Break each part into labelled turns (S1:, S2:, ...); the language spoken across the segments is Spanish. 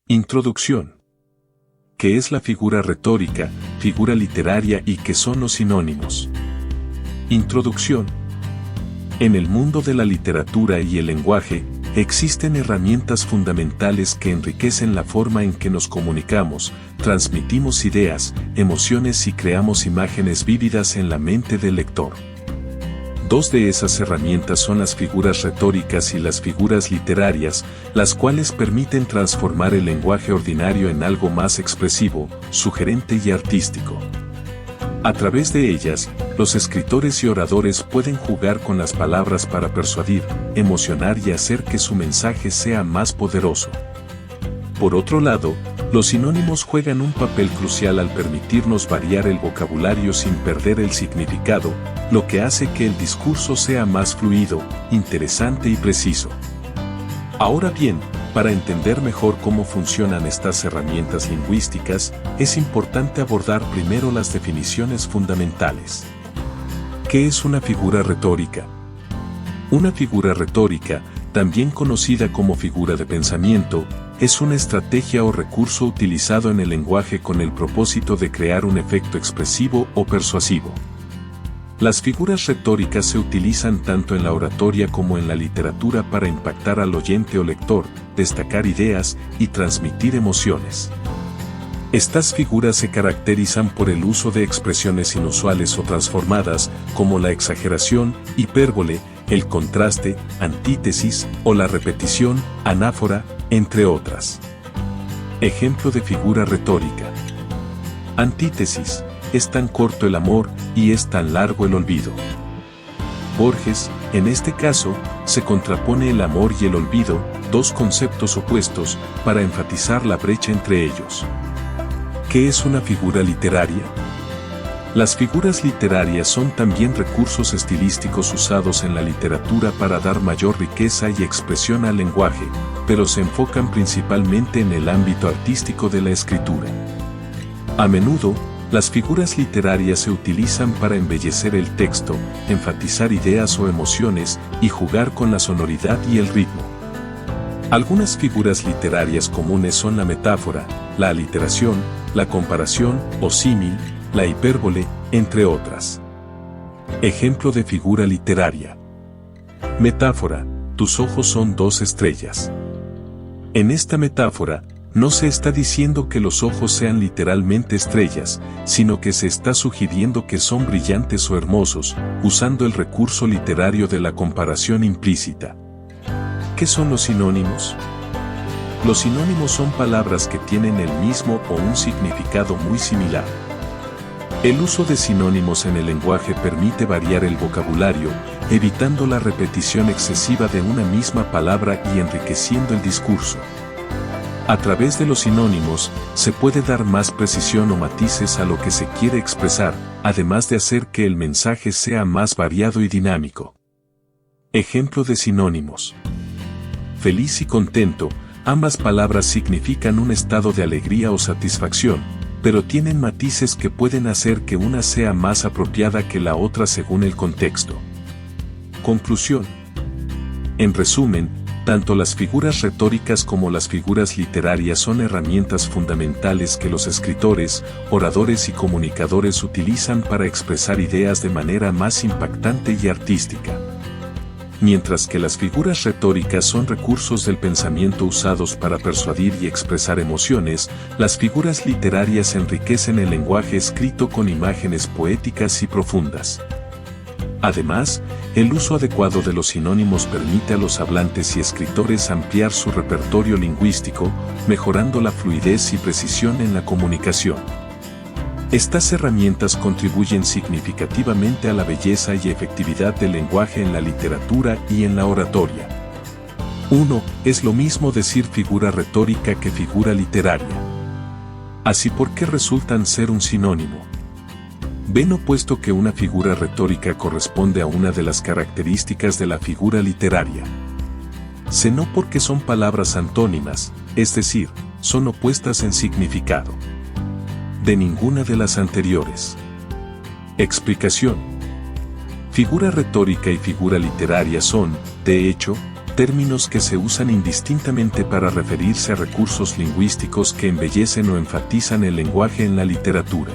S1: Introducción. ¿Qué es la figura retórica, figura literaria y qué son los sinónimos? Introducción. En el mundo de la literatura y el lenguaje, existen herramientas fundamentales que enriquecen la forma en que nos comunicamos, transmitimos ideas, emociones y creamos imágenes vívidas en la mente del lector. Dos de esas herramientas son las figuras retóricas y las figuras literarias, las cuales permiten transformar el lenguaje ordinario en algo más expresivo, sugerente y artístico. A través de ellas, los escritores y oradores pueden jugar con las palabras para persuadir, emocionar y hacer que su mensaje sea más poderoso. Por otro lado, los sinónimos juegan un papel crucial al permitirnos variar el vocabulario sin perder el significado, lo que hace que el discurso sea más fluido, interesante y preciso. Ahora bien, para entender mejor cómo funcionan estas herramientas lingüísticas, es importante abordar primero las definiciones fundamentales. ¿Qué es una figura retórica? Una figura retórica, también conocida como figura de pensamiento, es una estrategia o recurso utilizado en el lenguaje con el propósito de crear un efecto expresivo o persuasivo. Las figuras retóricas se utilizan tanto en la oratoria como en la literatura para impactar al oyente o lector, destacar ideas y transmitir emociones. Estas figuras se caracterizan por el uso de expresiones inusuales o transformadas, como la exageración, hipérbole, el contraste, antítesis o la repetición, anáfora, entre otras. Ejemplo de figura retórica. Antítesis: es tan corto el amor y es tan largo el olvido. Borges, en este caso, se contrapone el amor y el olvido, dos conceptos opuestos, para enfatizar la brecha entre ellos. ¿Qué es una figura literaria? Las figuras literarias son también recursos estilísticos usados en la literatura para dar mayor riqueza y expresión al lenguaje, pero se enfocan principalmente en el ámbito artístico de la escritura. A menudo, las figuras literarias se utilizan para embellecer el texto, enfatizar ideas o emociones y jugar con la sonoridad y el ritmo. Algunas figuras literarias comunes son la metáfora, la aliteración, la comparación o símil, la hipérbole, entre otras. Ejemplo de figura literaria. Metáfora: tus ojos son dos estrellas. En esta metáfora, no se está diciendo que los ojos sean literalmente estrellas, sino que se está sugiriendo que son brillantes o hermosos, usando el recurso literario de la comparación implícita. ¿Qué son los sinónimos? Los sinónimos son palabras que tienen el mismo o un significado muy similar. El uso de sinónimos en el lenguaje permite variar el vocabulario, evitando la repetición excesiva de una misma palabra y enriqueciendo el discurso. A través de los sinónimos, se puede dar más precisión o matices a lo que se quiere expresar, además de hacer que el mensaje sea más variado y dinámico. Ejemplo de sinónimos. Feliz y contento: ambas palabras significan un estado de alegría o satisfacción, pero tienen matices que pueden hacer que una sea más apropiada que la otra según el contexto. Conclusión. En resumen, tanto las figuras retóricas como las figuras literarias son herramientas fundamentales que los escritores, oradores y comunicadores utilizan para expresar ideas de manera más impactante y artística. Mientras que las figuras retóricas son recursos del pensamiento usados para persuadir y expresar emociones, las figuras literarias enriquecen el lenguaje escrito con imágenes poéticas y profundas. Además, el uso adecuado de los sinónimos permite a los hablantes y escritores ampliar su repertorio lingüístico, mejorando la fluidez y precisión en la comunicación. Estas herramientas contribuyen significativamente a la belleza y efectividad del lenguaje en la literatura y en la oratoria. 1. Es lo mismo decir figura retórica que figura literaria. Así, ¿por qué resultan ser un sinónimo? Ven, puesto que una figura retórica corresponde a una de las características de la figura literaria. C. No, porque son palabras antónimas, es decir, son opuestas en significado. De ninguna de las anteriores. Explicación. Figura retórica y figura literaria son, de hecho, términos que se usan indistintamente para referirse a recursos lingüísticos que embellecen o enfatizan el lenguaje en la literatura.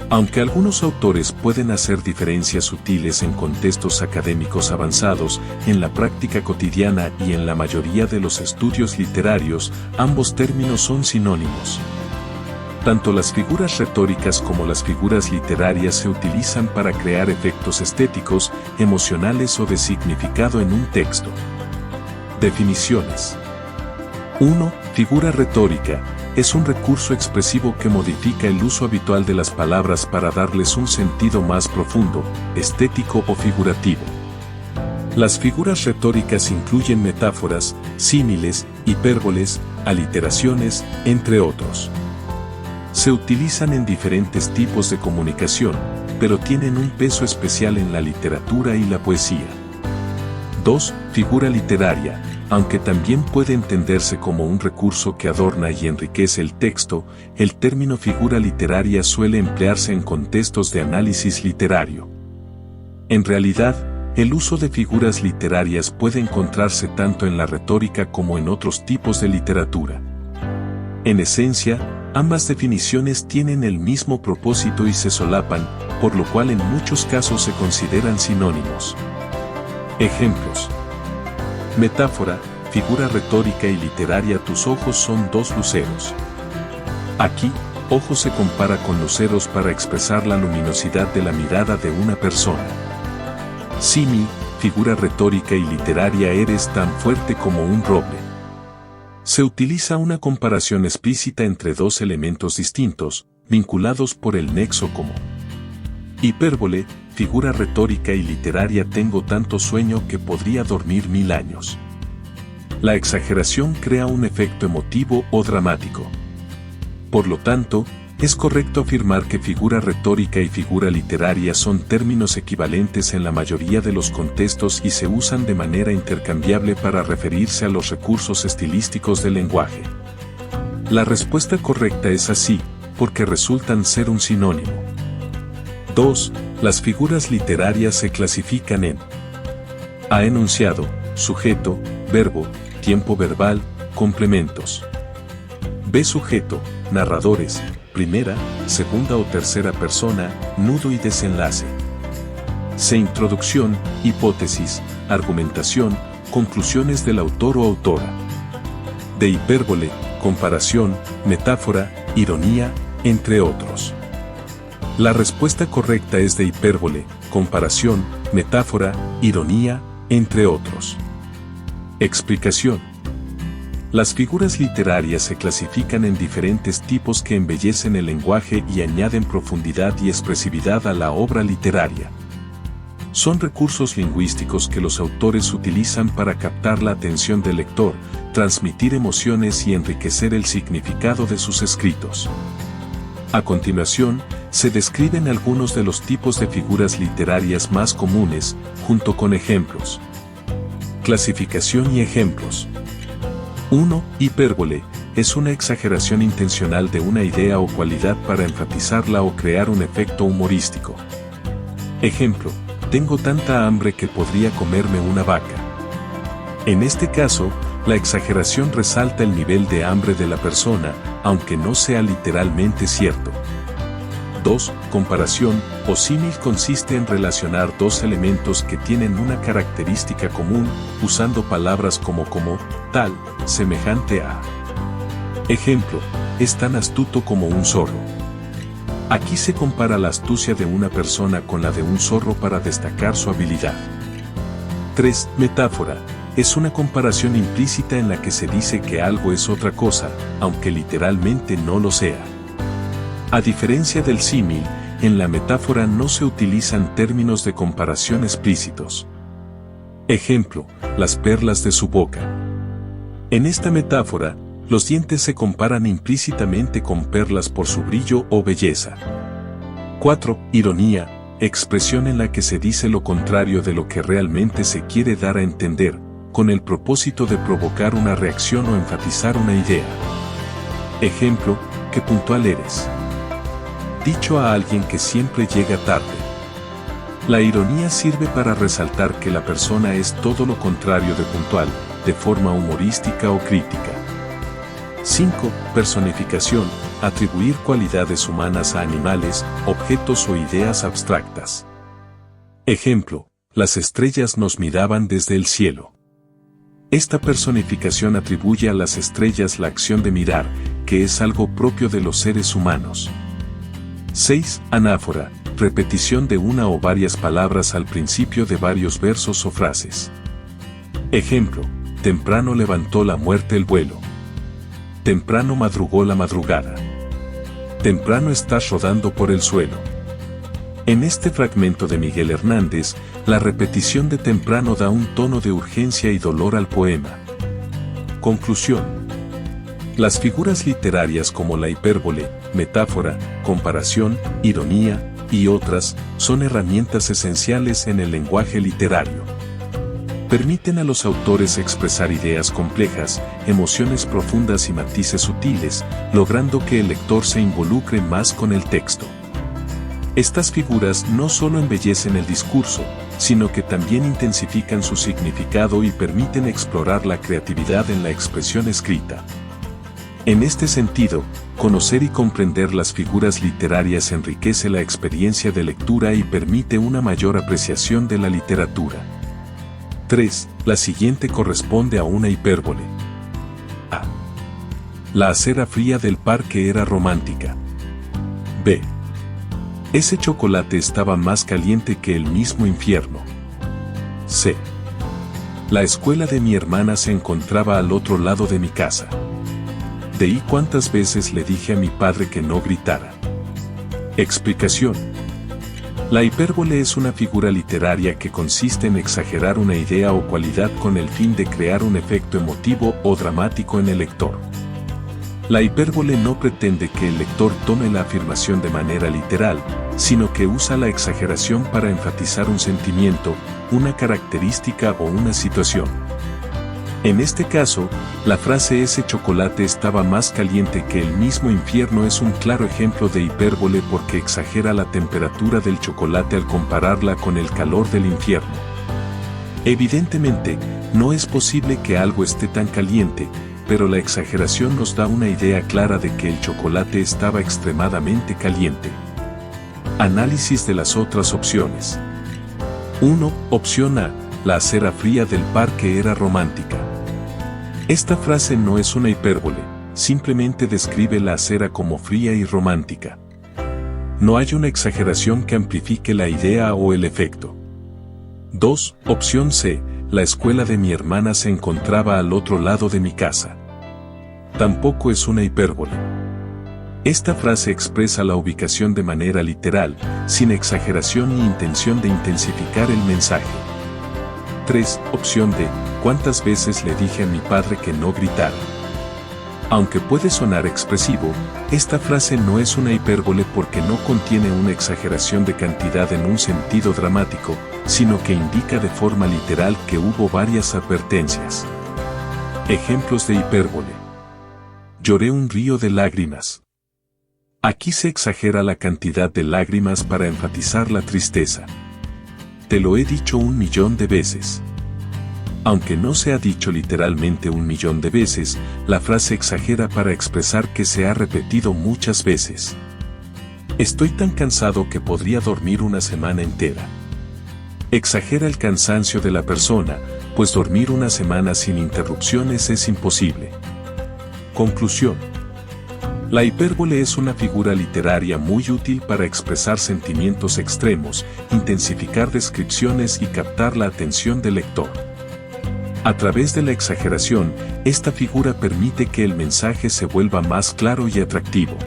S1: Aunque algunos autores pueden hacer diferencias sutiles en contextos académicos avanzados, en la práctica cotidiana y en la mayoría de los estudios literarios, ambos términos son sinónimos. Tanto las figuras retóricas como las figuras literarias se utilizan para crear efectos estéticos, emocionales o de significado en un texto. Definiciones. 1. Figura retórica. Es un recurso expresivo que modifica el uso habitual de las palabras para darles un sentido más profundo, estético o figurativo. Las figuras retóricas incluyen metáforas, símiles, hipérboles, aliteraciones, entre otros. Se utilizan en diferentes tipos de comunicación, pero tienen un peso especial en la literatura y la poesía. 2. Figura literaria. Aunque también puede entenderse como un recurso que adorna y enriquece el texto, el término figura literaria suele emplearse en contextos de análisis literario. En realidad, el uso de figuras literarias puede encontrarse tanto en la retórica como en otros tipos de literatura. En esencia, ambas definiciones tienen el mismo propósito y se solapan, por lo cual en muchos casos se consideran sinónimos. Ejemplos. Metáfora, figura retórica y literaria. Tus ojos son dos luceros. Aquí, ojo se compara con luceros para expresar la luminosidad de la mirada de una persona. Símil, figura retórica y literaria. Eres tan fuerte como un roble. Se utiliza una comparación explícita entre dos elementos distintos, vinculados por el nexo común. Hipérbole, figura retórica y literaria. Tengo tanto sueño que podría dormir 1000 años. La exageración crea un efecto emotivo o dramático. Por lo tanto, es correcto afirmar que figura retórica y figura literaria son términos equivalentes en la mayoría de los contextos y se usan de manera intercambiable para referirse a los recursos estilísticos del lenguaje. La respuesta correcta es así, porque resultan ser un sinónimo. 2. Las figuras literarias se clasifican en A. Enunciado, sujeto, verbo, tiempo verbal, complementos. B. Sujeto, narradores, primera, segunda o tercera persona, nudo y desenlace. C. Introducción, hipótesis, argumentación, conclusiones del autor o autora. D. Hipérbole, comparación, metáfora, ironía, entre otros. La respuesta correcta es de hipérbole, comparación, metáfora, ironía, entre otros. Explicación. Las figuras literarias se clasifican en diferentes tipos que embellecen el lenguaje y añaden profundidad y expresividad a la obra literaria. Son recursos lingüísticos que los autores utilizan para captar la atención del lector, transmitir emociones y enriquecer el significado de sus escritos. A continuación, se describen algunos de los tipos de figuras literarias más comunes, junto con ejemplos. Clasificación y ejemplos. 1. Hipérbole. Es una exageración intencional de una idea o cualidad para enfatizarla o crear un efecto humorístico. Ejemplo. Tengo tanta hambre que podría comerme una vaca. En este caso, la exageración resalta el nivel de hambre de la persona, aunque no sea literalmente cierto. 2. Comparación o símil consiste en relacionar dos elementos que tienen una característica común, usando palabras como, tal, semejante a. Ejemplo, es tan astuto como un zorro. Aquí se compara la astucia de una persona con la de un zorro para destacar su habilidad. 3. Metáfora. Es una comparación implícita en la que se dice que algo es otra cosa, aunque literalmente no lo sea. A diferencia del símil, en la metáfora no se utilizan términos de comparación explícitos. Ejemplo, las perlas de su boca. En esta metáfora, los dientes se comparan implícitamente con perlas por su brillo o belleza. 4. Ironía, expresión en la que se dice lo contrario de lo que realmente se quiere dar a entender, con el propósito de provocar una reacción o enfatizar una idea. Ejemplo, qué puntual eres. Dicho a alguien que siempre llega tarde. La ironía sirve para resaltar que la persona es todo lo contrario de puntual, de forma humorística o crítica. 5. Personificación. Atribuir cualidades humanas a animales, objetos o ideas abstractas. Ejemplo: las estrellas nos miraban desde el cielo. Esta personificación atribuye a las estrellas la acción de mirar, que es algo propio de los seres humanos. 6. Anáfora. Repetición de una o varias palabras al principio de varios versos o frases. Ejemplo: temprano levantó la muerte el vuelo. Temprano madrugó la madrugada. Temprano estás rodando por el suelo. En este fragmento de Miguel Hernández, la repetición de temprano da un tono de urgencia y dolor al poema. Conclusión. Las figuras literarias como la hipérbole, metáfora, comparación, ironía, y otras, son herramientas esenciales en el lenguaje literario. Permiten a los autores expresar ideas complejas, emociones profundas y matices sutiles, logrando que el lector se involucre más con el texto. Estas figuras no solo embellecen el discurso, sino que también intensifican su significado y permiten explorar la creatividad en la expresión escrita. En este sentido, conocer y comprender las figuras literarias enriquece la experiencia de lectura y permite una mayor apreciación de la literatura. 3. La siguiente corresponde a una hipérbole. A. La acera fría del parque era romántica. B. Ese chocolate estaba más caliente que el mismo infierno. C. La escuela de mi hermana se encontraba al otro lado de mi casa. D. ¿Cuántas veces le dije a mi padre que no gritara? Explicación. La hipérbole es una figura literaria que consiste en exagerar una idea o cualidad con el fin de crear un efecto emotivo o dramático en el lector. La hipérbole no pretende que el lector tome la afirmación de manera literal, sino que usa la exageración para enfatizar un sentimiento, una característica o una situación. En este caso, la frase "ese chocolate estaba más caliente que el mismo infierno" es un claro ejemplo de hipérbole porque exagera la temperatura del chocolate al compararla con el calor del infierno. Evidentemente, no es posible que algo esté tan caliente, pero la exageración nos da una idea clara de que el chocolate estaba extremadamente caliente. Análisis de las otras opciones. 1. Opción A. La acera fría del parque era romántica. Esta frase no es una hipérbole, simplemente describe la acera como fría y romántica. No hay una exageración que amplifique la idea o el efecto. 2. Opción C. La escuela de mi hermana se encontraba al otro lado de mi casa. Tampoco es una hipérbole. Esta frase expresa la ubicación de manera literal, sin exageración ni intención de intensificar el mensaje. 3. Opción D. ¿Cuántas veces le dije a mi padre que no gritara? Aunque puede sonar expresivo, esta frase no es una hipérbole porque no contiene una exageración de cantidad en un sentido dramático, sino que indica de forma literal que hubo varias advertencias. Ejemplos de hipérbole. Lloré un río de lágrimas. Aquí se exagera la cantidad de lágrimas para enfatizar la tristeza. Te lo he dicho 1.000.000 de veces. Aunque no se ha dicho literalmente 1.000.000 de veces, la frase exagera para expresar que se ha repetido muchas veces. Estoy tan cansado que podría dormir una semana entera. Exagera el cansancio de la persona, pues dormir una semana sin interrupciones es imposible. Conclusión. La hipérbole es una figura literaria muy útil para expresar sentimientos extremos, intensificar descripciones y captar la atención del lector. A través de la exageración, esta figura permite que el mensaje se vuelva más claro y atractivo.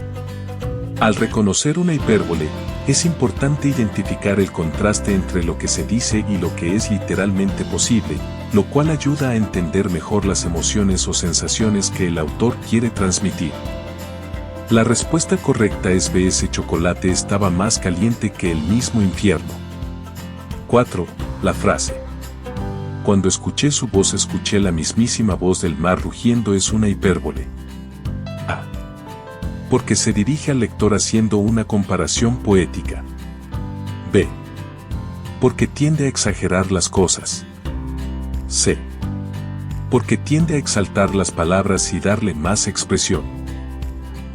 S1: Al reconocer una hipérbole, es importante identificar el contraste entre lo que se dice y lo que es literalmente posible, lo cual ayuda a entender mejor las emociones o sensaciones que el autor quiere transmitir. La respuesta correcta es B. Ese chocolate estaba más caliente que el mismo infierno. 4. La frase. Cuando escuché su voz escuché la mismísima voz del mar rugiendo es una hipérbole. A. Porque se dirige al lector haciendo una comparación poética. B. Porque tiende a exagerar las cosas. C. Porque tiende a exaltar las palabras y darle más expresión.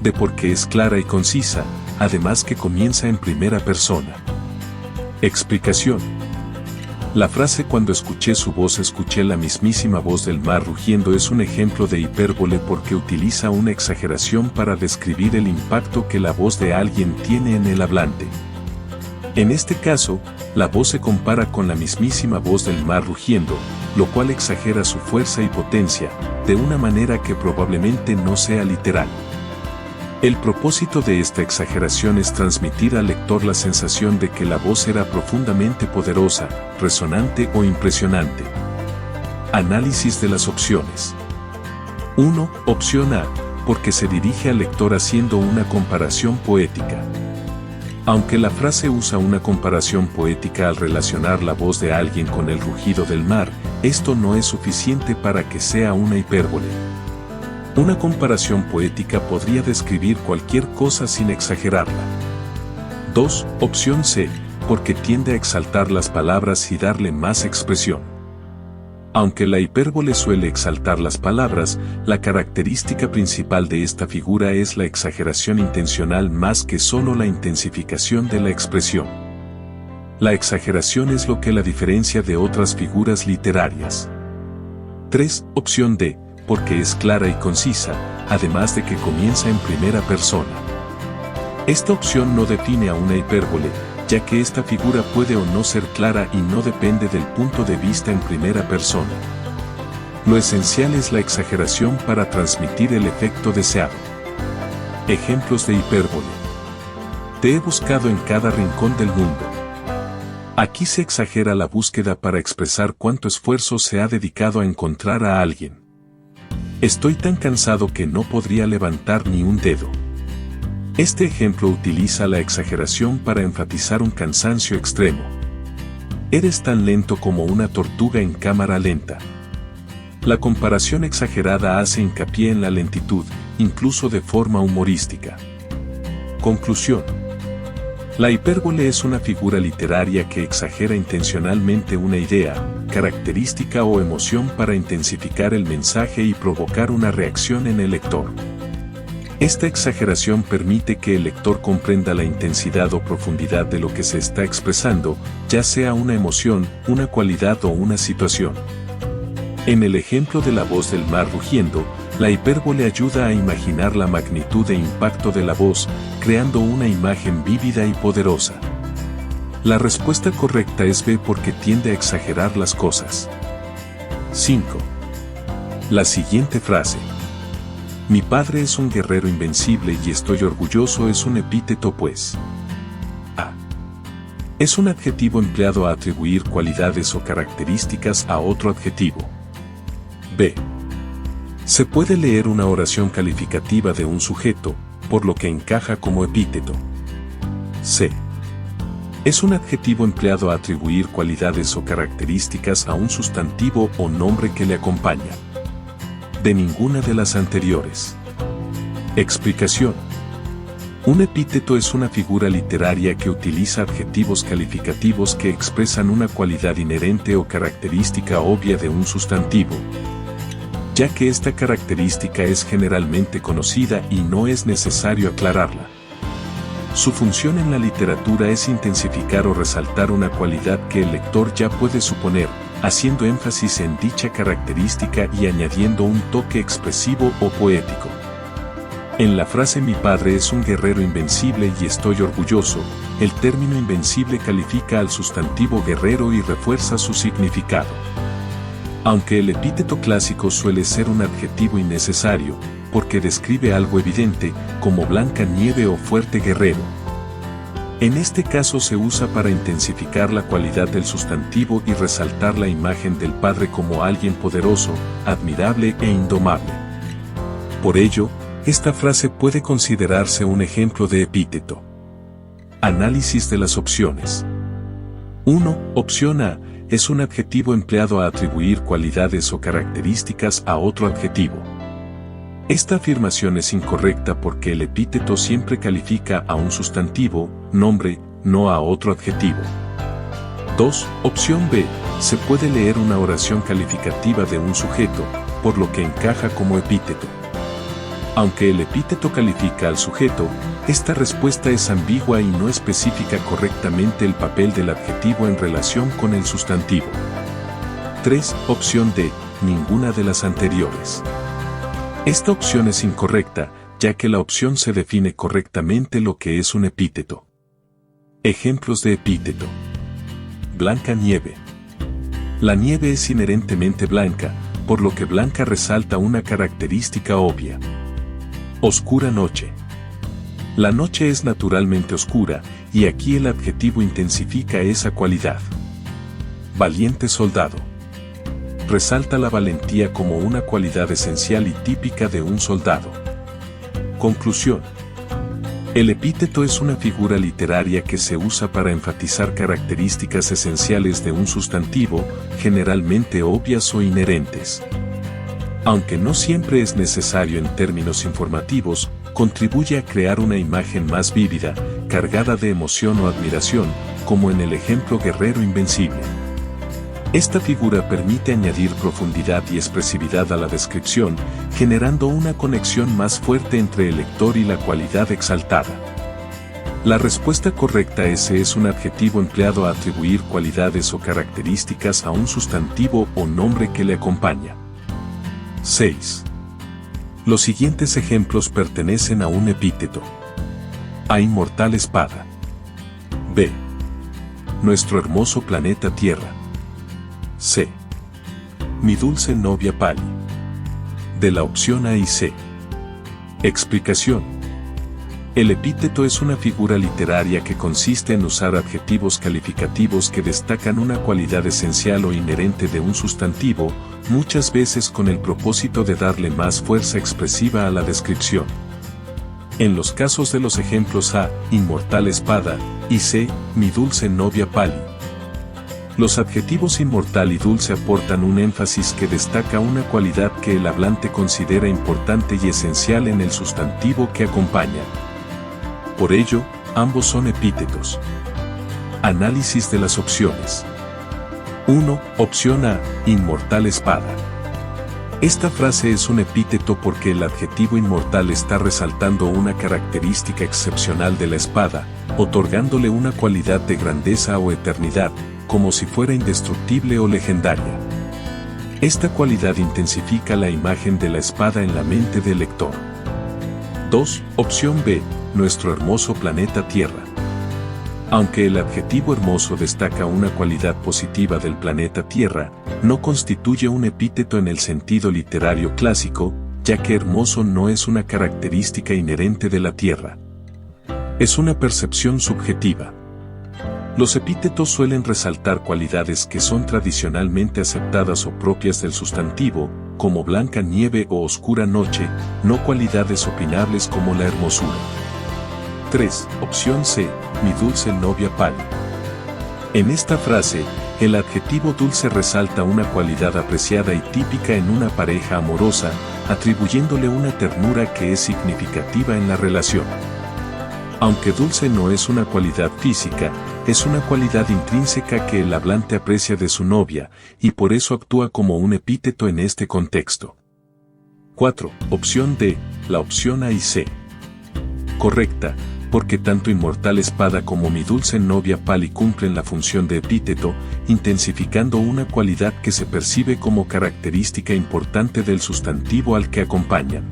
S1: D. Porque es clara y concisa, además que comienza en primera persona. Explicación. La frase "cuando escuché su voz escuché la mismísima voz del mar rugiendo" es un ejemplo de hipérbole porque utiliza una exageración para describir el impacto que la voz de alguien tiene en el hablante. En este caso, la voz se compara con la mismísima voz del mar rugiendo, lo cual exagera su fuerza y potencia, de una manera que probablemente no sea literal. El propósito de esta exageración es transmitir al lector la sensación de que la voz era profundamente poderosa, resonante o impresionante. Análisis de las opciones. 1. Opción A, porque se dirige al lector haciendo una comparación poética. Aunque la frase usa una comparación poética al relacionar la voz de alguien con el rugido del mar, esto no es suficiente para que sea una hipérbole. Una comparación poética podría describir cualquier cosa sin exagerarla. 2. Opción C, porque tiende a exaltar las palabras y darle más expresión. Aunque la hipérbole suele exaltar las palabras, la característica principal de esta figura es la exageración intencional más que solo la intensificación de la expresión. La exageración es lo que la diferencia de otras figuras literarias. 3. Opción D, porque es clara y concisa, además de que comienza en primera persona. Esta opción no define a una hipérbole, ya que esta figura puede o no ser clara y no depende del punto de vista en primera persona. Lo esencial es la exageración para transmitir el efecto deseado. Ejemplos de hipérbole. Te he buscado en cada rincón del mundo. Aquí se exagera la búsqueda para expresar cuánto esfuerzo se ha dedicado a encontrar a alguien. Estoy tan cansado que no podría levantar ni un dedo. Este ejemplo utiliza la exageración para enfatizar un cansancio extremo. Eres tan lento como una tortuga en cámara lenta. La comparación exagerada hace hincapié en la lentitud, incluso de forma humorística. Conclusión. La hipérbole es una figura literaria que exagera intencionalmente una idea, característica o emoción para intensificar el mensaje y provocar una reacción en el lector. Esta exageración permite que el lector comprenda la intensidad o profundidad de lo que se está expresando, ya sea una emoción, una cualidad o una situación. En el ejemplo de la voz del mar rugiendo, la hipérbole ayuda a imaginar la magnitud e impacto de la voz, creando una imagen vívida y poderosa. La respuesta correcta es B, porque tiende a exagerar las cosas. 5. La siguiente frase. Mi padre es un guerrero invencible y estoy orgulloso es un epíteto pues. A. Es un adjetivo empleado a atribuir cualidades o características a otro adjetivo. B. Se puede leer una oración calificativa de un sujeto, por lo que encaja como epíteto. C. Es un adjetivo empleado a atribuir cualidades o características a un sustantivo o nombre que le acompaña. De ninguna de las anteriores. Explicación. Un epíteto es una figura literaria que utiliza adjetivos calificativos que expresan una cualidad inherente o característica obvia de un sustantivo, ya que esta característica es generalmente conocida y no es necesario aclararla. Su función en la literatura es intensificar o resaltar una cualidad que el lector ya puede suponer, haciendo énfasis en dicha característica y añadiendo un toque expresivo o poético. En la frase "mi padre es un guerrero invencible y estoy orgulloso", el término invencible califica al sustantivo guerrero y refuerza su significado. Aunque el epíteto clásico suele ser un adjetivo innecesario, porque describe algo evidente, como blanca nieve o fuerte guerrero. En este caso se usa para intensificar la cualidad del sustantivo y resaltar la imagen del padre como alguien poderoso, admirable e indomable. Por ello, esta frase puede considerarse un ejemplo de epíteto. Análisis de las opciones. 1. Opción A. Es un adjetivo empleado a atribuir cualidades o características a otro adjetivo. Esta afirmación es incorrecta porque el epíteto siempre califica a un sustantivo, nombre, no a otro adjetivo. 2. Opción B. Se puede leer una oración calificativa de un sujeto, por lo que encaja como epíteto. Aunque el epíteto califica al sujeto, esta respuesta es ambigua y no especifica correctamente el papel del adjetivo en relación con el sustantivo. 3. Opción D. Ninguna de las anteriores. Esta opción es incorrecta, ya que la opción C define correctamente lo que es un epíteto. Ejemplos de epíteto. Blanca nieve. La nieve es inherentemente blanca, por lo que blanca resalta una característica obvia. Oscura noche. La noche es naturalmente oscura, y aquí el adjetivo intensifica esa cualidad. Valiente soldado. Resalta la valentía como una cualidad esencial y típica de un soldado. Conclusión. El epíteto es una figura literaria que se usa para enfatizar características esenciales de un sustantivo, generalmente obvias o inherentes. Aunque no siempre es necesario en términos informativos, contribuye a crear una imagen más vívida, cargada de emoción o admiración, como en el ejemplo guerrero invencible. Esta figura permite añadir profundidad y expresividad a la descripción, generando una conexión más fuerte entre el lector y la cualidad exaltada. La respuesta correcta es un adjetivo empleado a atribuir cualidades o características a un sustantivo o nombre que le acompaña. 6. Los siguientes ejemplos pertenecen a un epíteto. A inmortal espada. B. Nuestro hermoso planeta Tierra. C. Mi dulce novia Pali. De la opción A y C. Explicación. El epíteto es una figura literaria que consiste en usar adjetivos calificativos que destacan una cualidad esencial o inherente de un sustantivo, muchas veces con el propósito de darle más fuerza expresiva a la descripción. En los casos de los ejemplos A, inmortal espada, y C, mi dulce novia Pali. Los adjetivos inmortal y dulce aportan un énfasis que destaca una cualidad que el hablante considera importante y esencial en el sustantivo que acompaña. Por ello, ambos son epítetos. Análisis de las opciones. 1. Opción A, inmortal espada. Esta frase es un epíteto porque el adjetivo inmortal está resaltando una característica excepcional de la espada, otorgándole una cualidad de grandeza o eternidad, como si fuera indestructible o legendaria. Esta cualidad intensifica la imagen de la espada en la mente del lector. 2. Opción B, nuestro hermoso planeta Tierra. Aunque el adjetivo hermoso destaca una cualidad positiva del planeta Tierra, no constituye un epíteto en el sentido literario clásico, ya que hermoso no es una característica inherente de la Tierra. Es una percepción subjetiva. Los epítetos suelen resaltar cualidades que son tradicionalmente aceptadas o propias del sustantivo, como blanca nieve o oscura noche, no cualidades opinables como la hermosura. 3. Opción C, mi dulce novia Pali. En esta frase, el adjetivo dulce resalta una cualidad apreciada y típica en una pareja amorosa, atribuyéndole una ternura que es significativa en la relación. Aunque dulce no es una cualidad física, es una cualidad intrínseca que el hablante aprecia de su novia, y por eso actúa como un epíteto en este contexto. 4. Opción D, la opción A y C. Correcta, porque tanto inmortal espada como mi dulce novia Pali cumplen la función de epíteto, intensificando una cualidad que se percibe como característica importante del sustantivo al que acompañan.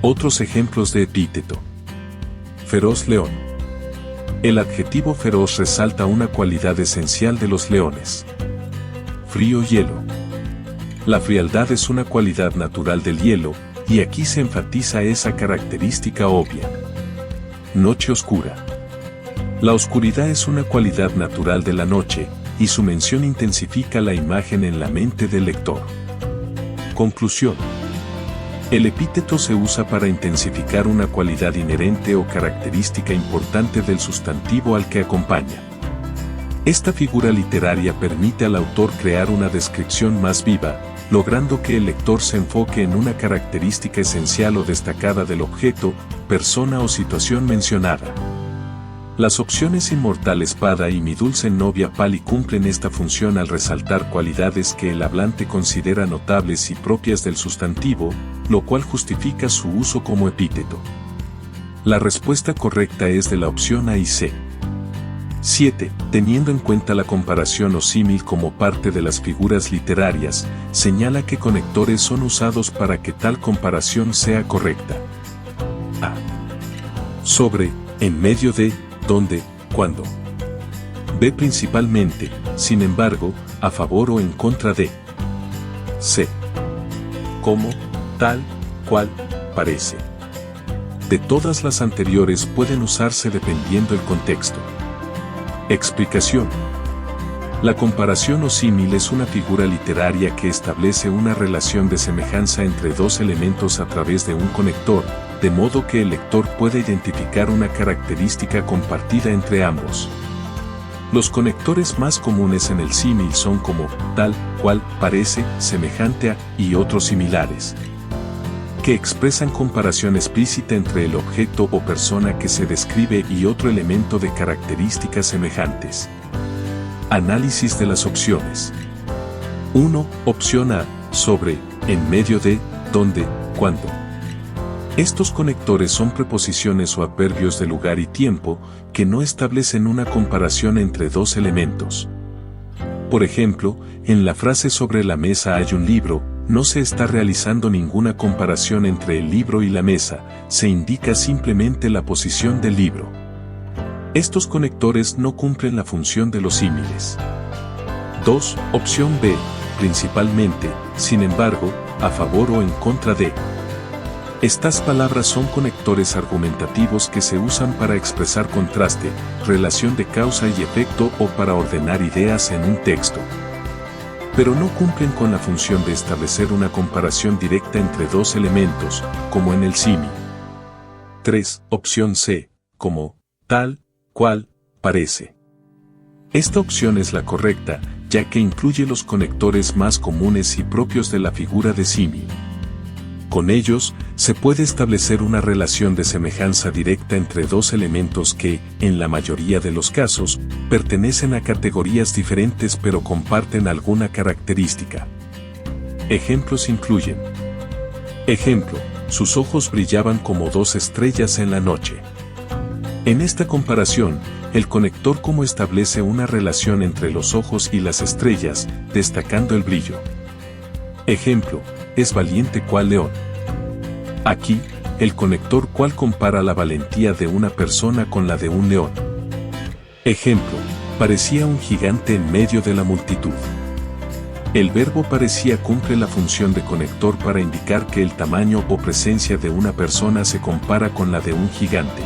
S1: Otros ejemplos de epíteto. Feroz león. El adjetivo feroz resalta una cualidad esencial de los leones. Frío hielo. La frialdad es una cualidad natural del hielo, y aquí se enfatiza esa característica obvia. Noche oscura. La oscuridad es una cualidad natural de la noche, y su mención intensifica la imagen en la mente del lector. Conclusión. El epíteto se usa para intensificar una cualidad inherente o característica importante del sustantivo al que acompaña. Esta figura literaria permite al autor crear una descripción más viva, logrando que el lector se enfoque en una característica esencial o destacada del objeto, persona o situación mencionada. Las opciones inmortal espada y mi dulce novia Pali cumplen esta función al resaltar cualidades que el hablante considera notables y propias del sustantivo, lo cual justifica su uso como epíteto. La respuesta correcta es de la opción A y C. 7. Teniendo en cuenta la comparación o símil como parte de las figuras literarias, señala qué conectores son usados para que tal comparación sea correcta. A. Sobre, en medio de, donde, cuando. B. Principalmente, sin embargo, a favor o en contra de. C. Como, tal, cual, parece. De todas las anteriores pueden usarse dependiendo el contexto. Explicación. La comparación o símil es una figura literaria que establece una relación de semejanza entre dos elementos a través de un conector, de modo que el lector puede identificar una característica compartida entre ambos. Los conectores más comunes en el símil son como tal, cual, parece, semejante a, y otros similares, que expresan comparación explícita entre el objeto o persona que se describe y otro elemento de características semejantes. Análisis de las opciones. 1. Opción A, sobre, en medio de, donde, cuando. Estos conectores son preposiciones o adverbios de lugar y tiempo que no establecen una comparación entre dos elementos. Por ejemplo, en la frase sobre la mesa hay un libro, no se está realizando ninguna comparación entre el libro y la mesa, se indica simplemente la posición del libro. Estos conectores no cumplen la función de los símiles. 2. Opción B, principalmente, sin embargo, a favor o en contra de. Estas palabras son conectores argumentativos que se usan para expresar contraste, relación de causa y efecto o para ordenar ideas en un texto. Pero no cumplen con la función de establecer una comparación directa entre dos elementos, como en el símil. 3. Opción C, como, tal, cual, parece. Esta opción es la correcta, ya que incluye los conectores más comunes y propios de la figura de símil. Con ellos, se puede establecer una relación de semejanza directa entre dos elementos que, en la mayoría de los casos, pertenecen a categorías diferentes pero comparten alguna característica. Ejemplos incluyen: ejemplo, sus ojos brillaban como dos estrellas en la noche. En esta comparación, el conector como establece una relación entre los ojos y las estrellas, destacando el brillo. Ejemplo, es valiente cual león. Aquí, el conector cual compara la valentía de una persona con la de un león. Ejemplo, parecía un gigante en medio de la multitud. El verbo parecía cumple la función de conector para indicar que el tamaño o presencia de una persona se compara con la de un gigante.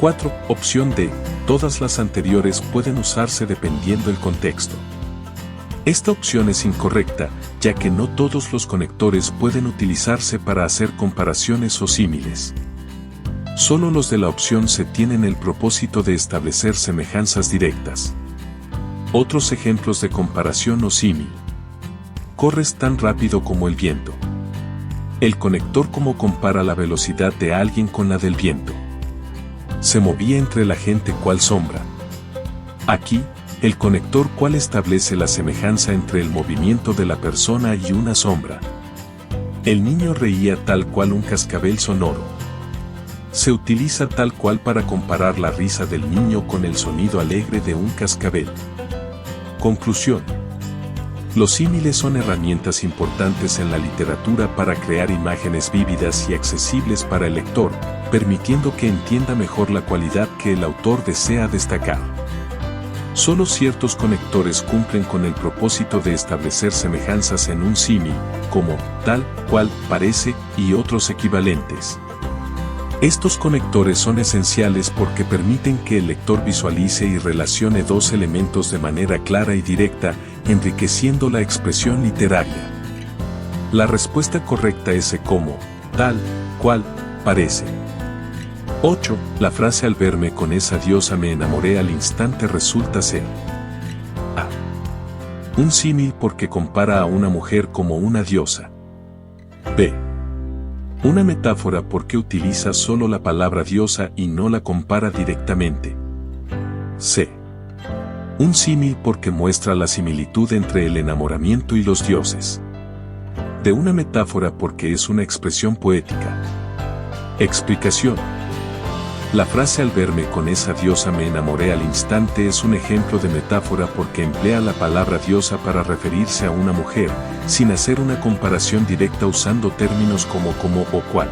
S1: 4. Opción D. Todas las anteriores pueden usarse dependiendo el contexto. Esta opción es incorrecta, ya que no todos los conectores pueden utilizarse para hacer comparaciones o símiles. Solo los de la opción C tienen el propósito de establecer semejanzas directas. Otros ejemplos de comparación o símil. Corres tan rápido como el viento. El conector como compara la velocidad de alguien con la del viento. Se movía entre la gente cual sombra. Aquí, el conector cual establece la semejanza entre el movimiento de la persona y una sombra. El niño reía tal cual un cascabel sonoro. Se utiliza tal cual para comparar la risa del niño con el sonido alegre de un cascabel. Conclusión. Los símiles son herramientas importantes en la literatura para crear imágenes vívidas y accesibles para el lector, permitiendo que entienda mejor la cualidad que el autor desea destacar. Solo ciertos conectores cumplen con el propósito de establecer semejanzas en un símil, como tal, cual, parece, y otros equivalentes. Estos conectores son esenciales porque permiten que el lector visualice y relacione dos elementos de manera clara y directa, enriqueciendo la expresión literaria. La respuesta correcta es como, tal, cual, parece. 8. La frase al verme con esa diosa me enamoré al instante resulta ser A. Un símil porque compara a una mujer como una diosa. B. Una metáfora porque utiliza solo la palabra diosa y no la compara directamente. C. Un símil porque muestra la similitud entre el enamoramiento y los dioses. D. Una metáfora porque es una expresión poética. Explicación. La frase "al verme con esa diosa me enamoré al instante" es un ejemplo de metáfora porque emplea la palabra diosa para referirse a una mujer, sin hacer una comparación directa usando términos como o cual.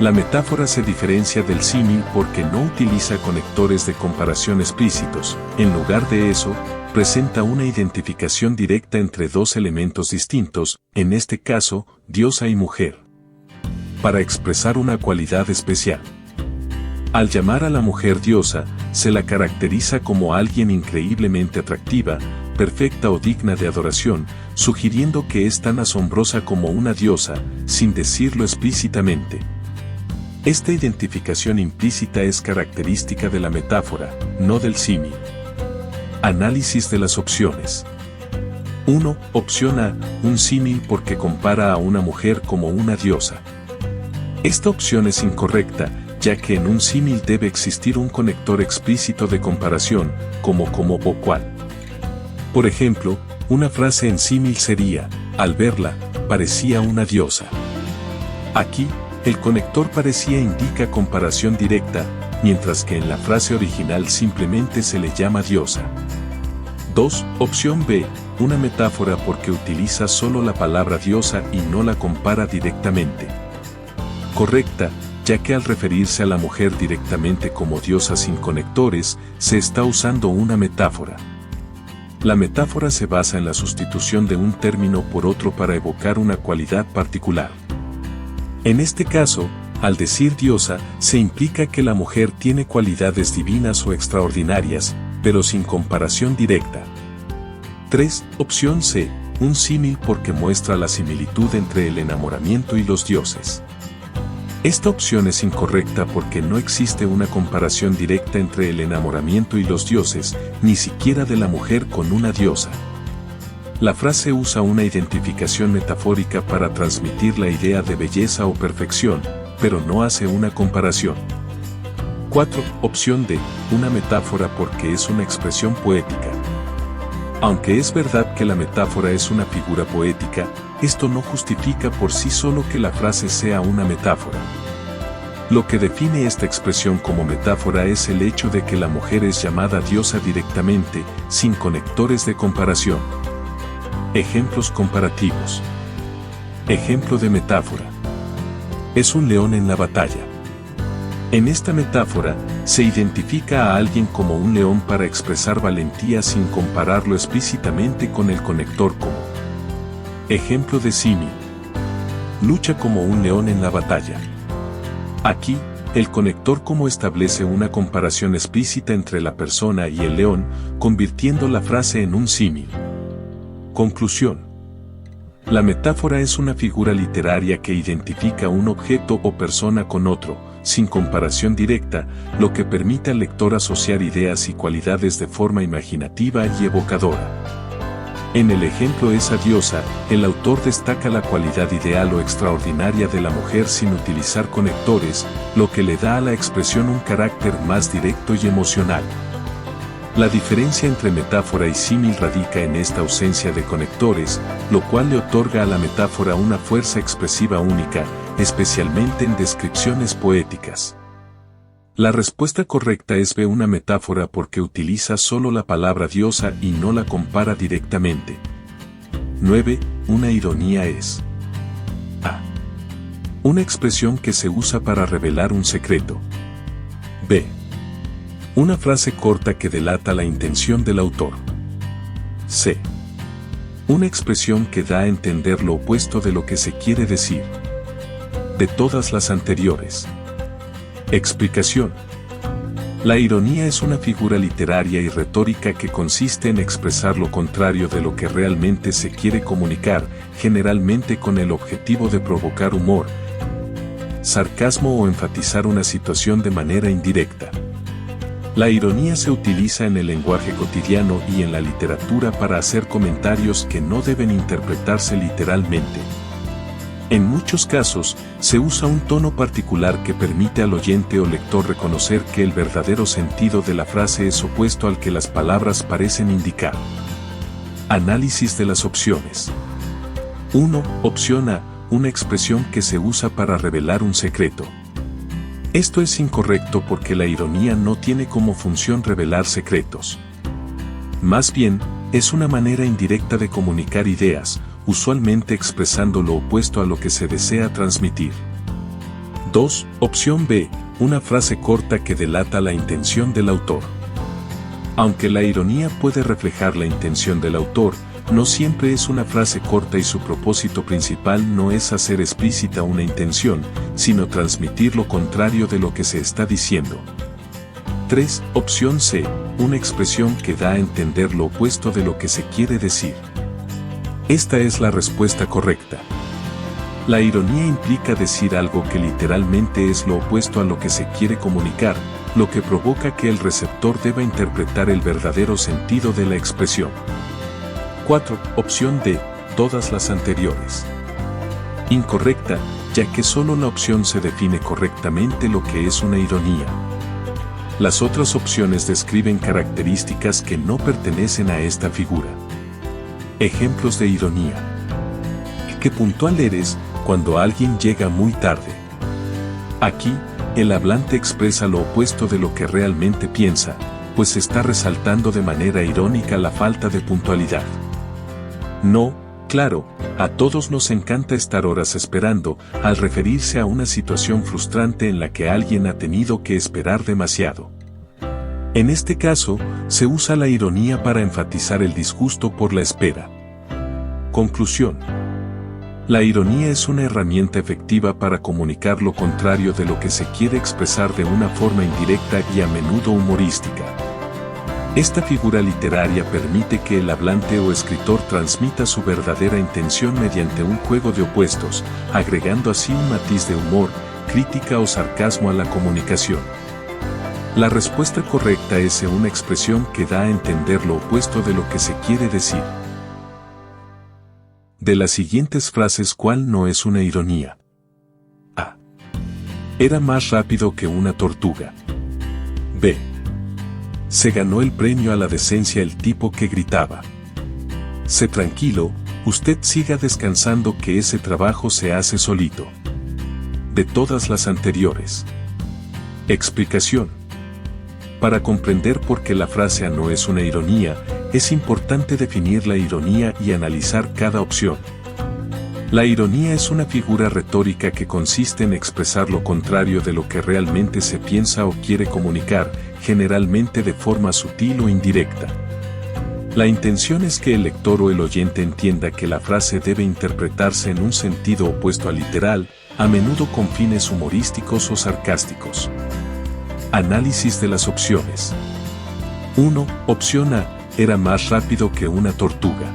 S1: La metáfora se diferencia del símil porque no utiliza conectores de comparación explícitos, en lugar de eso, presenta una identificación directa entre dos elementos distintos, en este caso, diosa y mujer, para expresar una cualidad especial. Al llamar a la mujer diosa, se la caracteriza como alguien increíblemente atractiva, perfecta o digna de adoración, sugiriendo que es tan asombrosa como una diosa, sin decirlo explícitamente. Esta identificación implícita es característica de la metáfora, no del símil. Análisis de las opciones. 1. Opción A, un símil porque compara a una mujer como una diosa. Esta opción es incorrecta, ya que en un símil debe existir un conector explícito de comparación, como o cual. Por ejemplo, una frase en símil sería, al verla, parecía una diosa. Aquí, el conector parecía indica comparación directa, mientras que en la frase original simplemente se le llama diosa. 2. Opción B, una metáfora porque utiliza solo la palabra diosa y no la compara directamente. Correcta, ya que al referirse a la mujer directamente como diosa sin conectores, se está usando una metáfora. La metáfora se basa en la sustitución de un término por otro para evocar una cualidad particular. En este caso, al decir diosa, se implica que la mujer tiene cualidades divinas o extraordinarias, pero sin comparación directa. 3. Opción C, un símil porque muestra la similitud entre el enamoramiento y los dioses. Esta opción es incorrecta porque no existe una comparación directa entre el enamoramiento y los dioses, ni siquiera de la mujer con una diosa. La frase usa una identificación metafórica para transmitir la idea de belleza o perfección, pero no hace una comparación. 4. Opción D, una metáfora porque es una expresión poética. Aunque es verdad que la metáfora es una figura poética, esto no justifica por sí solo que la frase sea una metáfora. Lo que define esta expresión como metáfora es el hecho de que la mujer es llamada diosa directamente, sin conectores de comparación. Ejemplos comparativos. Ejemplo de metáfora. Es un león en la batalla. En esta metáfora, se identifica a alguien como un león para expresar valentía sin compararlo explícitamente con el conector como. Ejemplo de símil. Lucha como un león en la batalla. Aquí, el conector como establece una comparación explícita entre la persona y el león, convirtiendo la frase en un símil. Conclusión. La metáfora es una figura literaria que identifica un objeto o persona con otro, sin comparación directa, lo que permite al lector asociar ideas y cualidades de forma imaginativa y evocadora. En el ejemplo esa diosa, el autor destaca la cualidad ideal o extraordinaria de la mujer sin utilizar conectores, lo que le da a la expresión un carácter más directo y emocional. La diferencia entre metáfora y símil radica en esta ausencia de conectores, lo cual le otorga a la metáfora una fuerza expresiva única, especialmente en descripciones poéticas. La respuesta correcta es B, una metáfora porque utiliza solo la palabra diosa y no la compara directamente. 9. Una ironía es A. Una expresión que se usa para revelar un secreto. B. Una frase corta que delata la intención del autor. C. Una expresión que da a entender lo opuesto de lo que se quiere decir. De todas las anteriores. Explicación. La ironía es una figura literaria y retórica que consiste en expresar lo contrario de lo que realmente se quiere comunicar, generalmente con el objetivo de provocar humor, sarcasmo o enfatizar una situación de manera indirecta. La ironía se utiliza en el lenguaje cotidiano y en la literatura para hacer comentarios que no deben interpretarse literalmente. En muchos casos, se usa un tono particular que permite al oyente o lector reconocer que el verdadero sentido de la frase es opuesto al que las palabras parecen indicar. Análisis de las opciones. 1. Opción A, una expresión que se usa para revelar un secreto. Esto es incorrecto porque la ironía no tiene como función revelar secretos. Más bien, es una manera indirecta de comunicar ideas, usualmente expresando lo opuesto a lo que se desea transmitir. 2. Opción B, una frase corta que delata la intención del autor. Aunque la ironía puede reflejar la intención del autor, no siempre es una frase corta y su propósito principal no es hacer explícita una intención, sino transmitir lo contrario de lo que se está diciendo. 3. Opción C, una expresión que da a entender lo opuesto de lo que se quiere decir. Esta es la respuesta correcta. La ironía implica decir algo que literalmente es lo opuesto a lo que se quiere comunicar, lo que provoca que el receptor deba interpretar el verdadero sentido de la expresión. 4. Opción D, todas las anteriores. Incorrecta, ya que solo la opción C define correctamente lo que es una ironía. Las otras opciones describen características que no pertenecen a esta figura. Ejemplos de ironía. Qué puntual eres cuando alguien llega muy tarde. Aquí, el hablante expresa lo opuesto de lo que realmente piensa, pues está resaltando de manera irónica la falta de puntualidad. No, claro, a todos nos encanta estar horas esperando, al referirse a una situación frustrante en la que alguien ha tenido que esperar demasiado. En este caso, se usa la ironía para enfatizar el disgusto por la espera. Conclusión. La ironía es una herramienta efectiva para comunicar lo contrario de lo que se quiere expresar de una forma indirecta y a menudo humorística. Esta figura literaria permite que el hablante o escritor transmita su verdadera intención mediante un juego de opuestos, agregando así un matiz de humor, crítica o sarcasmo a la comunicación. La respuesta correcta es una expresión que da a entender lo opuesto de lo que se quiere decir. De las siguientes frases, ¿cuál no es una ironía? A. Era más rápido que una tortuga. B. Se ganó el premio a la decencia el tipo que gritaba. C. Tranquilo, usted siga descansando que ese trabajo se hace solito. De todas las anteriores. Explicación. Para comprender por qué la frase A no es una ironía, es importante definir la ironía y analizar cada opción. La ironía es una figura retórica que consiste en expresar lo contrario de lo que realmente se piensa o quiere comunicar, generalmente de forma sutil o indirecta. La intención es que el lector o el oyente entienda que la frase debe interpretarse en un sentido opuesto al literal, a menudo con fines humorísticos o sarcásticos. Análisis de las opciones. 1. Opción A. Era más rápido que una tortuga.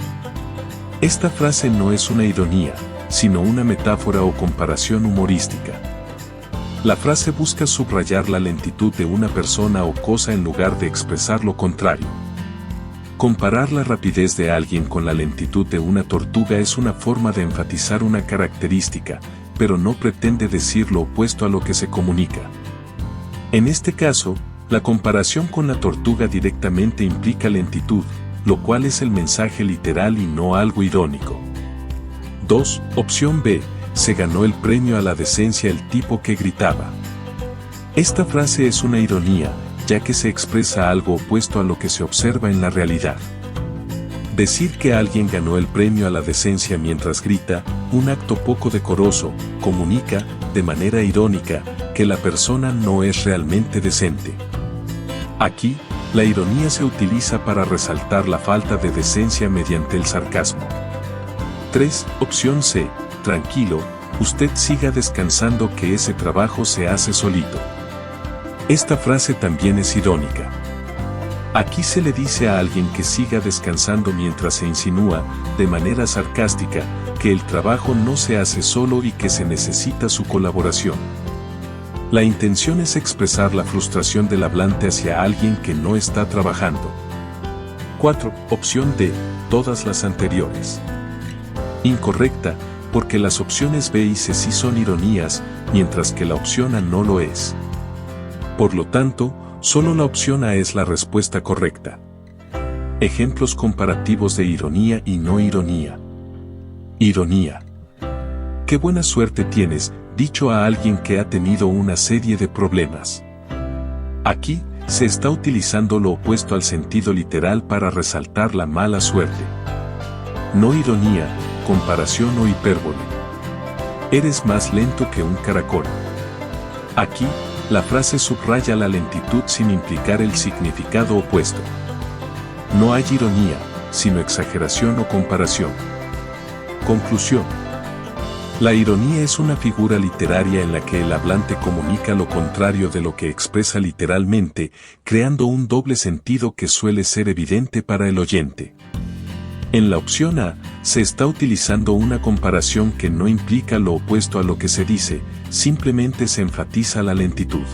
S1: Esta frase no es una ironía, sino una metáfora o comparación humorística. La frase busca subrayar la lentitud de una persona o cosa en lugar de expresar lo contrario. Comparar la rapidez de alguien con la lentitud de una tortuga es una forma de enfatizar una característica, pero no pretende decir lo opuesto a lo que se comunica. En este caso, la comparación con la tortuga directamente implica lentitud, lo cual es el mensaje literal y no algo irónico. 2. Opción B. Se ganó el premio a la decencia el tipo que gritaba. Esta frase es una ironía, ya que se expresa algo opuesto a lo que se observa en la realidad. Decir que alguien ganó el premio a la decencia mientras grita, un acto poco decoroso, comunica, de manera irónica, que la persona no es realmente decente. Aquí, la ironía se utiliza para resaltar la falta de decencia mediante el sarcasmo. 3. Opción C. Tranquilo, usted siga descansando que ese trabajo se hace solito. Esta frase también es irónica. Aquí se le dice a alguien que siga descansando mientras se insinúa, de manera sarcástica, que el trabajo no se hace solo y que se necesita su colaboración. La intención es expresar la frustración del hablante hacia alguien que no está trabajando. 4. Opción D. Todas las anteriores. Incorrecta, porque las opciones B y C sí son ironías, mientras que la opción A no lo es. Por lo tanto, solo la opción A es la respuesta correcta. Ejemplos comparativos de ironía y no ironía. Ironía. Qué buena suerte tienes, dicho a alguien que ha tenido una serie de problemas. Aquí, se está utilizando lo opuesto al sentido literal para resaltar la mala suerte. No ironía, comparación o hipérbole. Eres más lento que un caracol. Aquí, la frase subraya la lentitud sin implicar el significado opuesto. No hay ironía, sino exageración o comparación. Conclusión. La ironía es una figura literaria en la que el hablante comunica lo contrario de lo que expresa literalmente, creando un doble sentido que suele ser evidente para el oyente. En la opción A, se está utilizando una comparación que no implica lo opuesto a lo que se dice, simplemente se enfatiza la lentitud.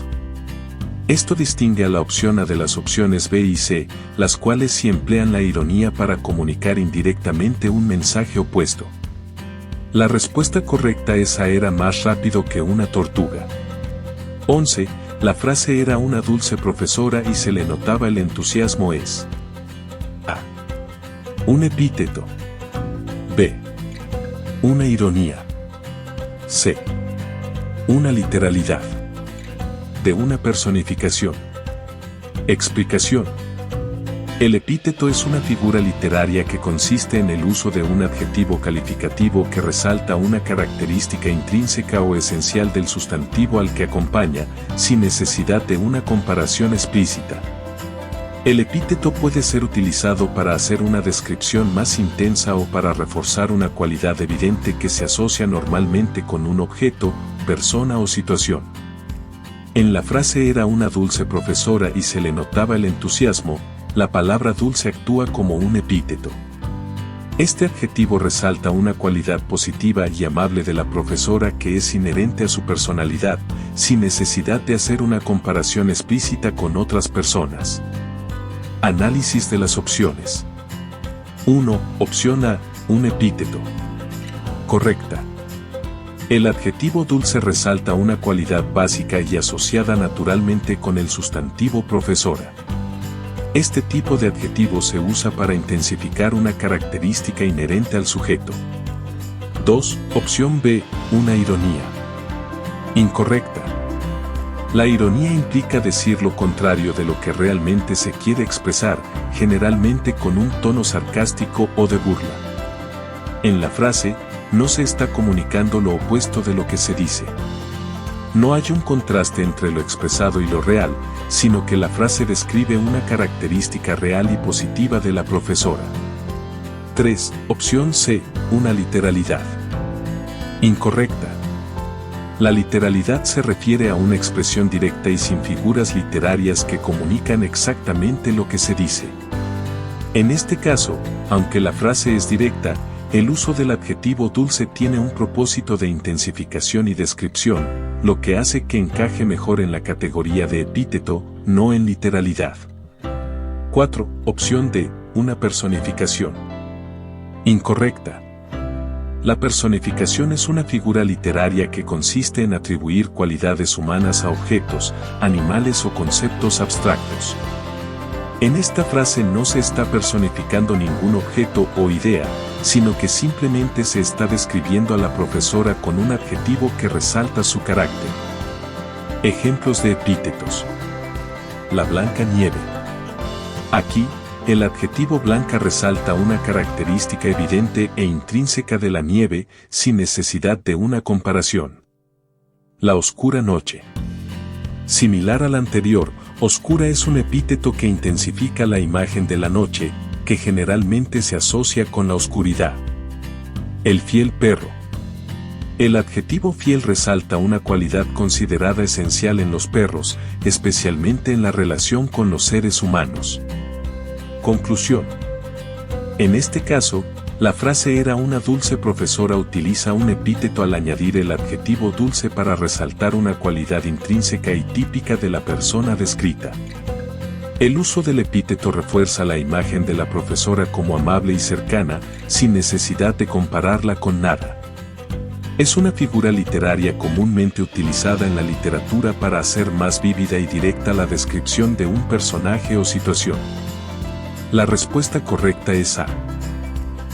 S1: Esto distingue a la opción A de las opciones B y C, las cuales sí emplean la ironía para comunicar indirectamente un mensaje opuesto. La respuesta correcta es A era más rápido que una tortuga. 11. La frase era una dulce profesora y se le notaba el entusiasmo es A. Un epíteto. B. Una ironía. C. Una literalidad. D. Una personificación. Explicación. El epíteto es una figura literaria que consiste en el uso de un adjetivo calificativo que resalta una característica intrínseca o esencial del sustantivo al que acompaña, sin necesidad de una comparación explícita. El epíteto puede ser utilizado para hacer una descripción más intensa o para reforzar una cualidad evidente que se asocia normalmente con un objeto, persona o situación. En la frase era una dulce profesora y se le notaba el entusiasmo, la palabra dulce actúa como un epíteto. Este adjetivo resalta una cualidad positiva y amable de la profesora que es inherente a su personalidad, sin necesidad de hacer una comparación explícita con otras personas. Análisis de las opciones. 1. Opción A, un epíteto. Correcta. El adjetivo dulce resalta una cualidad básica y asociada naturalmente con el sustantivo profesora. Este tipo de adjetivo se usa para intensificar una característica inherente al sujeto. 2. Opción B, una ironía. Incorrecta. La ironía implica decir lo contrario de lo que realmente se quiere expresar, generalmente con un tono sarcástico o de burla. En la frase, no se está comunicando lo opuesto de lo que se dice. No hay un contraste entre lo expresado y lo real, sino que la frase describe una característica real y positiva de la profesora. 3. Opción C, una literalidad. Incorrecta. La literalidad se refiere a una expresión directa y sin figuras literarias que comunican exactamente lo que se dice. En este caso, aunque la frase es directa, el uso del adjetivo dulce tiene un propósito de intensificación y descripción, lo que hace que encaje mejor en la categoría de epíteto, no en literalidad. 4. Opción D, una personificación. Incorrecta. La personificación es una figura literaria que consiste en atribuir cualidades humanas a objetos, animales o conceptos abstractos. En esta frase no se está personificando ningún objeto o idea, sino que simplemente se está describiendo a la profesora con un adjetivo que resalta su carácter. Ejemplos de epítetos. La blanca nieve. Aquí, el adjetivo blanca resalta una característica evidente e intrínseca de la nieve, sin necesidad de una comparación. La oscura noche. Similar al anterior, oscura es un epíteto que intensifica la imagen de la noche, que generalmente se asocia con la oscuridad. El fiel perro. El adjetivo fiel resalta una cualidad considerada esencial en los perros, especialmente en la relación con los seres humanos. Conclusión. En este caso, la frase era una dulce profesora utiliza un epíteto al añadir el adjetivo dulce para resaltar una cualidad intrínseca y típica de la persona descrita. El uso del epíteto refuerza la imagen de la profesora como amable y cercana, sin necesidad de compararla con nada. Es una figura literaria comúnmente utilizada en la literatura para hacer más vívida y directa la descripción de un personaje o situación. La respuesta correcta es A.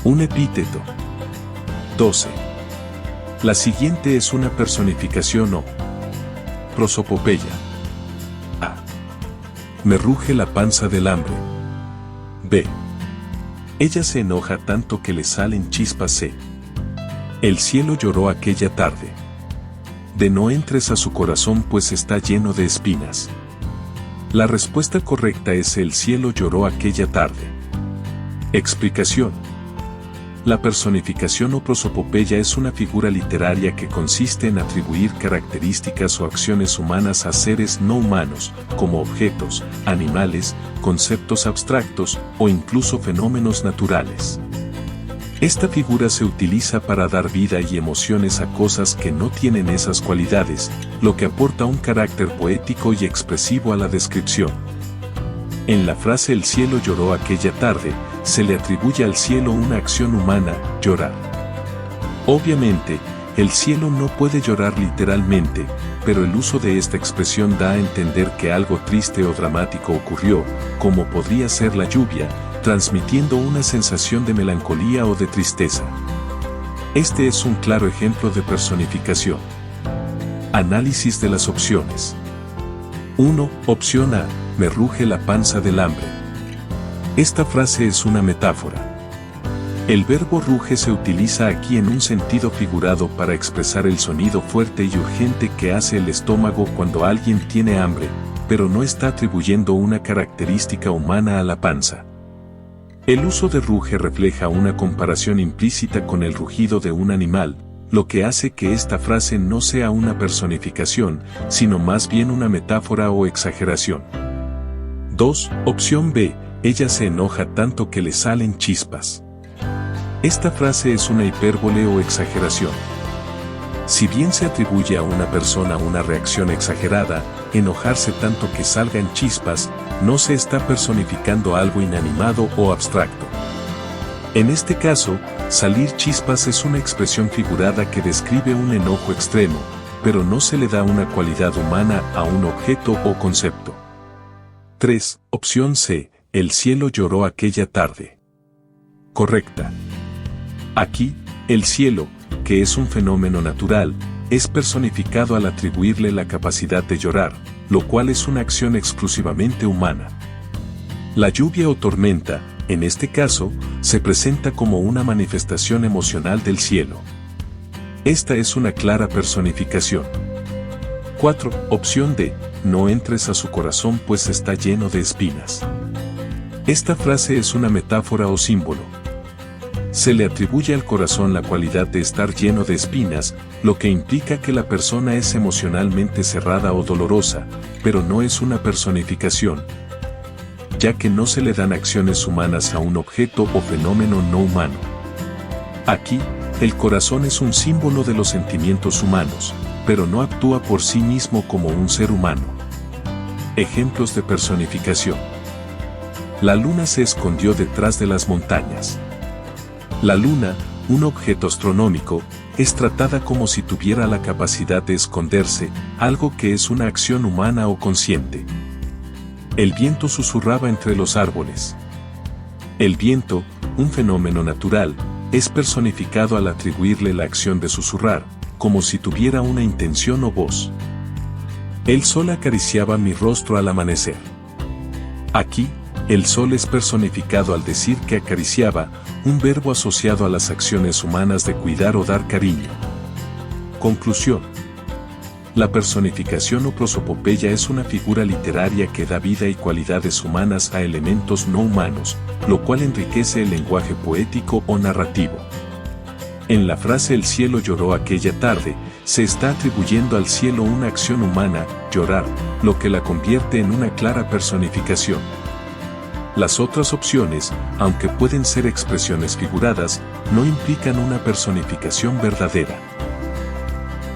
S1: Un epíteto. 12. La siguiente es una personificación o prosopopeya. A. Me ruge la panza del hambre. B. Ella se enoja tanto que le salen chispas. C. El cielo lloró aquella tarde. D. No entres a su corazón pues está lleno de espinas. La respuesta correcta es el cielo lloró aquella tarde. Explicación. La personificación o prosopopeya es una figura literaria que consiste en atribuir características o acciones humanas a seres no humanos, como objetos, animales, conceptos abstractos o incluso fenómenos naturales. Esta figura se utiliza para dar vida y emociones a cosas que no tienen esas cualidades, lo que aporta un carácter poético y expresivo a la descripción. En la frase el cielo lloró aquella tarde, se le atribuye al cielo una acción humana, llorar. Obviamente, el cielo no puede llorar literalmente, pero el uso de esta expresión da a entender que algo triste o dramático ocurrió, como podría ser la lluvia, transmitiendo una sensación de melancolía o de tristeza. Este es un claro ejemplo de personificación. Análisis de las opciones. 1. Opción A. Me ruge la panza del hambre. Esta frase es una metáfora. El verbo ruge se utiliza aquí en un sentido figurado para expresar el sonido fuerte y urgente que hace el estómago cuando alguien tiene hambre, pero no está atribuyendo una característica humana a la panza. El uso de ruge refleja una comparación implícita con el rugido de un animal, lo que hace que esta frase no sea una personificación, sino más bien una metáfora o exageración. 2. Opción B. Ella se enoja tanto que le salen chispas. Esta frase es una hipérbole o exageración. Si bien se atribuye a una persona una reacción exagerada, enojarse tanto que salgan chispas, no se está personificando algo inanimado o abstracto. En este caso, salir chispas es una expresión figurada que describe un enojo extremo, pero no se le da una cualidad humana a un objeto o concepto. 3. Opción C. El cielo lloró aquella tarde. Correcta. Aquí, el cielo, que es un fenómeno natural, es personificado al atribuirle la capacidad de llorar, lo cual es una acción exclusivamente humana. La lluvia o tormenta, en este caso, se presenta como una manifestación emocional del cielo. Esta es una clara personificación. 4. Opción D. No entres a su corazón pues está lleno de espinas. Esta frase es una metáfora o símbolo. Se le atribuye al corazón la cualidad de estar lleno de espinas, lo que implica que la persona es emocionalmente cerrada o dolorosa, pero no es una personificación, ya que no se le dan acciones humanas a un objeto o fenómeno no humano. Aquí, el corazón es un símbolo de los sentimientos humanos, pero no actúa por sí mismo como un ser humano. Ejemplos de personificación. La luna se escondió detrás de las montañas. La luna, un objeto astronómico, es tratada como si tuviera la capacidad de esconderse, algo que es una acción humana o consciente. El viento susurraba entre los árboles. El viento, un fenómeno natural, es personificado al atribuirle la acción de susurrar, como si tuviera una intención o voz. El sol acariciaba mi rostro al amanecer. Aquí, el sol es personificado al decir que acariciaba, un verbo asociado a las acciones humanas de cuidar o dar cariño. Conclusión. La personificación o prosopopeya es una figura literaria que da vida y cualidades humanas a elementos no humanos, lo cual enriquece el lenguaje poético o narrativo. En la frase el cielo lloró aquella tarde, se está atribuyendo al cielo una acción humana, llorar, lo que la convierte en una clara personificación. Las otras opciones, aunque pueden ser expresiones figuradas, no implican una personificación verdadera.